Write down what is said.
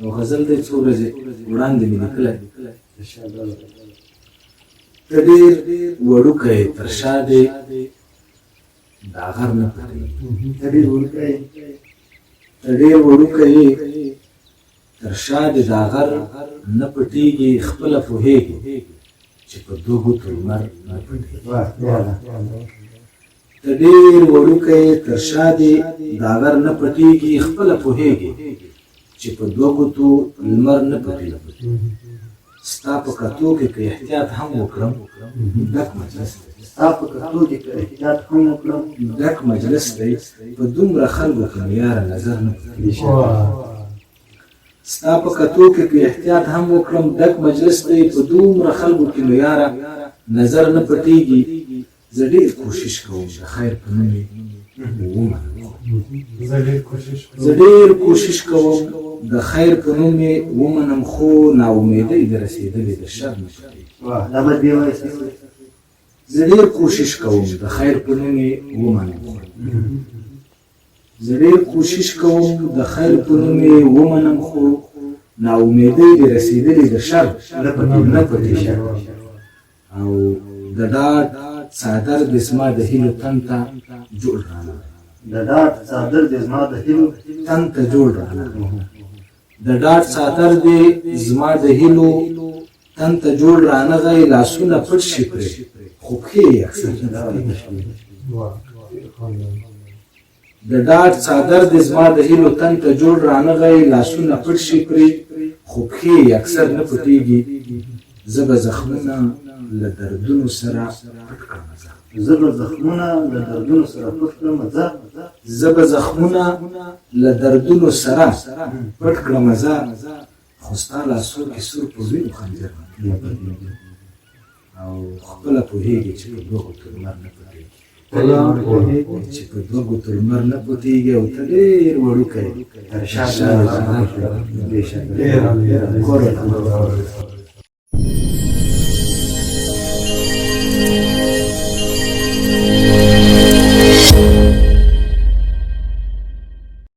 او غزل دی څو ورځې وړاندې مې لیکلی ته ډېر وړوکی تر شا دی دا غر نه پټېږي ته ډېر وړوکی یې تر شا دی دا غر نه پټېږي خپله پوهېږي چې په دوه ګوتو لمر نه پټېږي ته ډېر وړوکی تر شا دی دا غر نه پټېږي خپله پوهېږي چې په دوه ګوتو لمر نه پټېږي ستا په کتو کې که احتیاط هم وکړم ډک مجلس دی ډک مجلس دی په دومره خلکو کې مې یاره نظر نه پټېږي ستا په کتو کې که احتیاط هم وکړم ډک مجلس دی په دومره خلکو کې مې یاره نظر نه پټېږي زه ډېر کوشش کوم د خیر په نوم یې ومنم زه ډېر کوشش کوم د خیر په نوم یې ومنم خو ناامیدۍ د رسېدلې د شر نه پټېږي زه ډېر کوشش کوم د خیر په نوم یې ومنم زه ډېر کوشش کوم د خیر په نوم یې ومنم خو ناامیدۍ د رسېدلې د شر نه پټېږي او د ډاډ څادر د زما د هیلو تن ته جوړ رانغی د ډاډ څادر د زما د هیلو تن ته جوړ رانغی د ډاډ څادر د زما د هیلو تن ته جوړ رانغی لاسونه پټ شي پرې خو پښې یې اکثر نه پټېږي د ډاډ څادر د زما د هیلو تن ته جوړ رانغی لاسونه پټ شي پرې خو پښې یې اکثر نه پټېږي زه به زخمونه له دردونو سره پټ کړم زه به زخمونه له دردونو سره پټ کړم زه به زخمونه له دردونو سره پټ کړم خو ستا لاسو کې سور په وینو خنجر او خپله پوهېږي چې په دوه ګوتو لمر نه پټېږي چې په دوه ګوتو لمر نه پټېږي او ته ډېر وړوکی تر شا